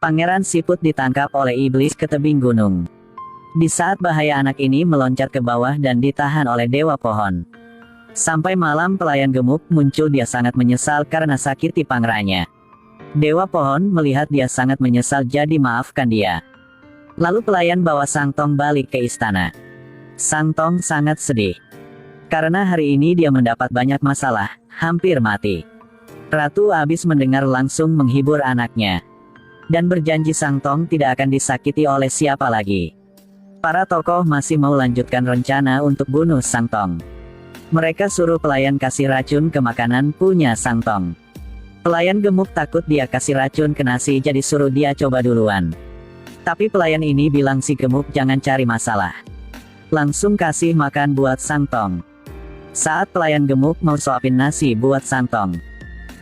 Pangeran Siput ditangkap oleh iblis ke tebing gunung. Di saat bahaya anak ini meloncat ke bawah dan ditahan oleh Dewa Pohon. Sampai malam pelayan gemuk muncul, dia sangat menyesal karena sakiti pangerannya. Dewa Pohon melihat dia sangat menyesal jadi maafkan dia. Lalu pelayan bawa Sang Tong balik ke istana. Sang Tong sangat sedih. Karena hari ini dia mendapat banyak masalah, hampir mati. Ratu Abis mendengar langsung menghibur anaknya. Dan berjanji Sang Tong tidak akan disakiti oleh siapa lagi. Para tokoh masih mau lanjutkan rencana untuk bunuh Sang Tong. Mereka suruh pelayan kasih racun ke makanan punya Sang Tong. Pelayan gemuk takut dia kasih racun ke nasi, jadi suruh dia coba duluan. Tapi pelayan ini bilang si gemuk jangan cari masalah. Langsung kasih makan buat Sang Tong. Saat pelayan gemuk mau suapin nasi buat Sang Tong,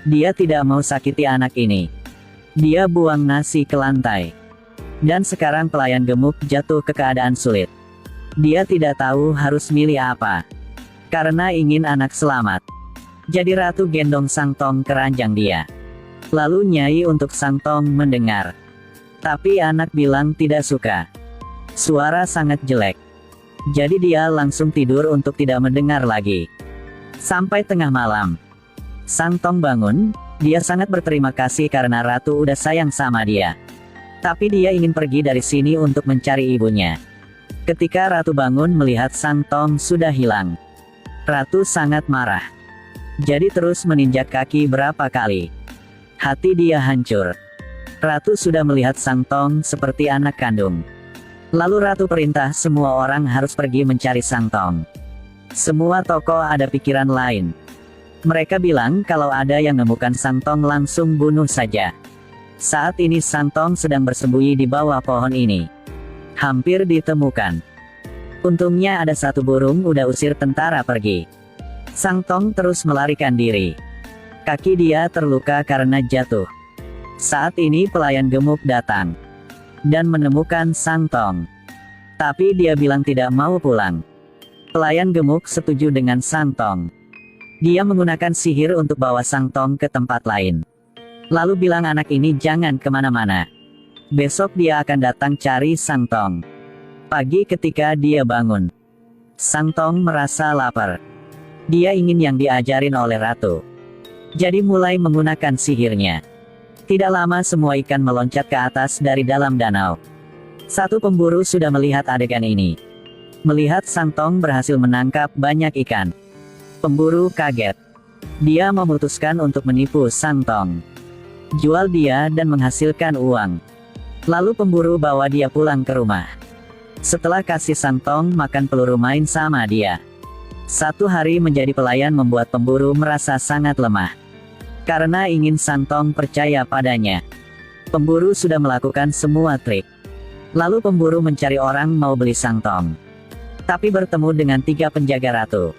dia tidak mau sakiti anak ini. Dia buang nasi ke lantai. Dan sekarang pelayan gemuk jatuh ke keadaan sulit. Dia tidak tahu harus milih apa. Karena ingin anak selamat. Jadi ratu gendong Sang Tong ke ranjang dia. Lalu nyanyi untuk Sang Tong mendengar. Tapi anak bilang tidak suka. Suara sangat jelek. Jadi dia langsung tidur untuk tidak mendengar lagi. Sampai tengah malam. Sang Tong bangun. Dia sangat berterima kasih karena ratu udah sayang sama dia. Tapi dia ingin pergi dari sini untuk mencari ibunya. Ketika ratu bangun melihat Sang Tong sudah hilang. Ratu sangat marah. Jadi terus meninjak kaki berapa kali. Hati dia hancur. Ratu sudah melihat Sang Tong seperti anak kandung. Lalu ratu perintah semua orang harus pergi mencari Sang Tong. Semua tokoh ada pikiran lain. Mereka bilang kalau ada yang menemukan Sang Tong langsung bunuh saja. Saat ini Sang Tong sedang bersembunyi di bawah pohon ini. Hampir ditemukan. Untungnya ada satu burung udah usir tentara pergi. Sang Tong terus melarikan diri. Kaki dia terluka karena jatuh. Saat ini pelayan gemuk datang. Dan menemukan Sang Tong. Tapi dia bilang tidak mau pulang. Pelayan gemuk setuju dengan Sang Tong. Dia menggunakan sihir untuk bawa Sang Tong ke tempat lain. Lalu bilang anak ini jangan kemana-mana. Besok dia akan datang cari Sang Tong. Pagi ketika dia bangun. Sang Tong merasa lapar. Dia ingin yang diajarin oleh ratu. Jadi mulai menggunakan sihirnya. Tidak lama semua ikan meloncat ke atas dari dalam danau. Satu pemburu sudah melihat adegan ini. Melihat Sang Tong berhasil menangkap banyak ikan. Pemburu kaget. Dia memutuskan untuk menipu Sang Tong. Jual dia dan menghasilkan uang. Lalu pemburu bawa dia pulang ke rumah. Setelah kasih Sang Tong makan peluru main sama dia. Satu hari menjadi pelayan membuat pemburu merasa sangat lemah. Karena ingin Sang Tong percaya padanya. Pemburu sudah melakukan semua trik. Lalu pemburu mencari orang mau beli Sang Tong. Tapi bertemu dengan 3 penjaga ratu.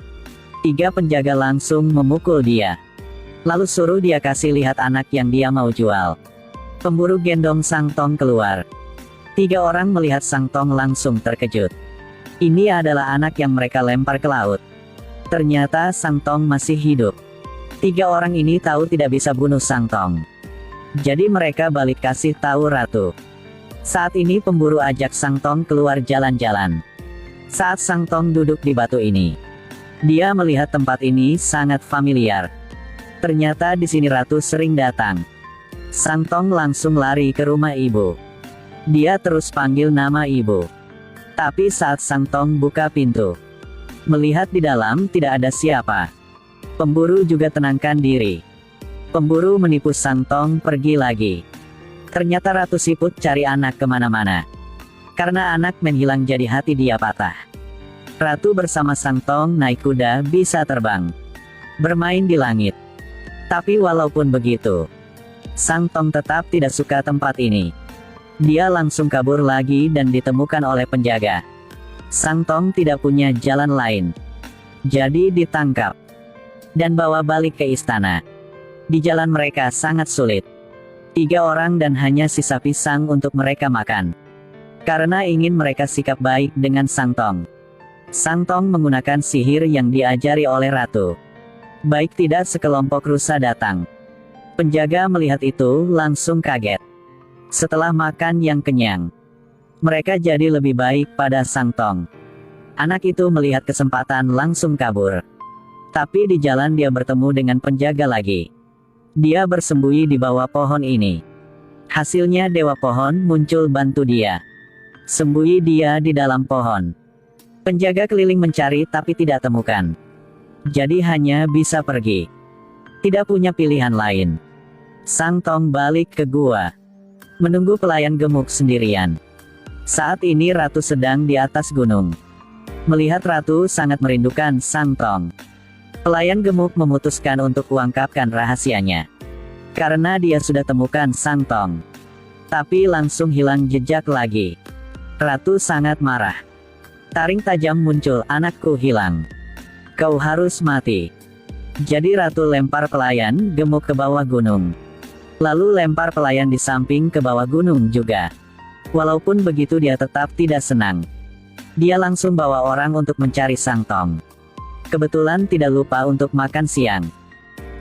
3 penjaga langsung memukul dia. Lalu suruh dia kasih lihat anak yang dia mau jual. Pemburu gendong Sang Tong keluar. 3 orang melihat Sang Tong langsung terkejut. Ini adalah anak yang mereka lempar ke laut. Ternyata Sang Tong masih hidup. 3 orang ini tahu tidak bisa bunuh Sang Tong. Jadi mereka balik kasih tahu ratu. Saat ini pemburu ajak Sang Tong keluar jalan-jalan. Saat Sang Tong duduk di batu ini. Dia melihat tempat ini sangat familiar. Ternyata di sini ratu sering datang. Sang Tong langsung lari ke rumah ibu. Dia terus panggil nama ibu. Tapi saat Sang Tong buka pintu, melihat di dalam tidak ada siapa. Pemburu juga tenangkan diri. Pemburu menipu Sang Tong pergi lagi. Ternyata Ratu Siput cari anak kemana-mana. Karena anak menghilang jadi hati dia patah. Ratu bersama Sang Tong naik kuda bisa terbang. Bermain di langit. Tapi walaupun begitu, Sang Tong tetap tidak suka tempat ini. Dia langsung kabur lagi dan ditemukan oleh penjaga. Sang Tong tidak punya jalan lain. Jadi ditangkap. Dan bawa balik ke istana. Di jalan mereka sangat sulit. 3 orang dan hanya sisa pisang untuk mereka makan. Karena ingin mereka sikap baik dengan Sang Tong. Sang Tong menggunakan sihir yang diajari oleh ratu. Baik tidak sekelompok rusa datang. Penjaga melihat itu langsung kaget. Setelah makan yang kenyang, mereka jadi lebih baik pada Sang Tong. Anak itu melihat kesempatan langsung kabur. Tapi di jalan dia bertemu dengan penjaga lagi. Dia bersembunyi di bawah pohon ini. Hasilnya Dewa Pohon muncul bantu dia. Sembunyi dia di dalam pohon. Penjaga keliling mencari tapi tidak temukan. Jadi hanya bisa pergi. Tidak punya pilihan lain. Sang Tong balik ke gua. Menunggu pelayan gemuk sendirian. Saat ini Ratu sedang di atas gunung. Melihat Ratu sangat merindukan Sang Tong. Pelayan gemuk memutuskan untuk ungkapkan rahasianya. Karena dia sudah temukan Sang Tong. Tapi langsung hilang jejak lagi. Ratu sangat marah. Taring tajam muncul, anakku hilang. Kau harus mati. Jadi Ratu lempar pelayan gemuk ke bawah gunung. Lalu lempar pelayan di samping ke bawah gunung juga. Walaupun begitu dia tetap tidak senang. Dia langsung bawa orang untuk mencari Sang Tong. Kebetulan tidak lupa untuk makan siang.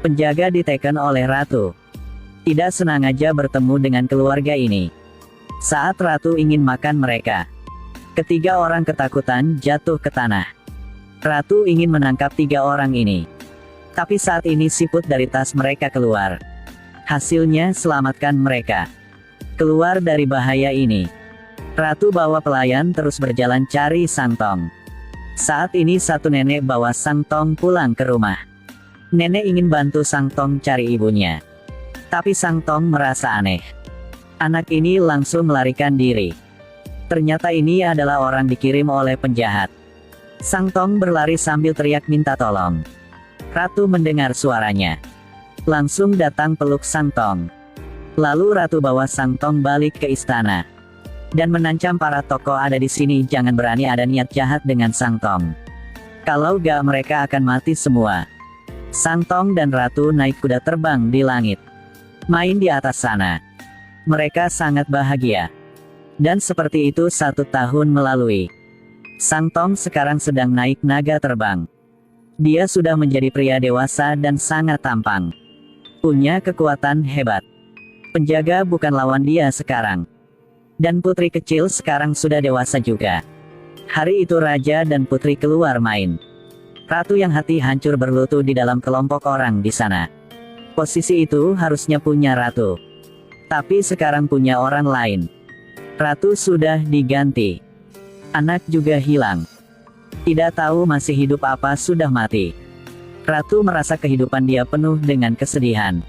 Penjaga diteken oleh Ratu. Tidak senang aja bertemu dengan keluarga ini. Saat Ratu ingin makan mereka, ketiga orang ketakutan jatuh ke tanah. Ratu ingin menangkap 3 orang ini. Tapi saat ini siput dari tas mereka keluar. Hasilnya selamatkan mereka keluar dari bahaya ini. Ratu bawa pelayan terus berjalan cari Sang Tong. Saat ini satu nenek bawa Sang Tong pulang ke rumah. Nenek ingin bantu Sang Tong cari ibunya. Tapi Sang Tong merasa aneh. Anak ini langsung melarikan diri. Ternyata ini adalah orang dikirim oleh penjahat. Sang Tong berlari sambil teriak minta tolong. Ratu mendengar suaranya. Langsung datang peluk Sang Tong. Lalu Ratu bawa Sang Tong balik ke istana. Dan menancam para tokoh ada di sini, jangan berani ada niat jahat dengan Sang Tong. Kalau gak mereka akan mati semua. Sang Tong dan Ratu naik kuda terbang di langit. Main di atas sana. Mereka sangat bahagia. Dan seperti itu 1 tahun melalui. Sang Tong sekarang sedang naik naga terbang. Dia sudah menjadi pria dewasa dan sangat tampan. Punya kekuatan hebat. Penjaga bukan lawan dia sekarang. Dan putri kecil sekarang sudah dewasa juga. Hari itu raja dan putri keluar main. Ratu yang hati hancur berlutut di dalam kelompok orang di sana. Posisi itu harusnya punya Ratu. Tapi sekarang punya orang lain. Ratu sudah diganti. Anak juga hilang. Tidak tahu masih hidup apa sudah mati. Ratu merasa kehidupan dia penuh dengan kesedihan.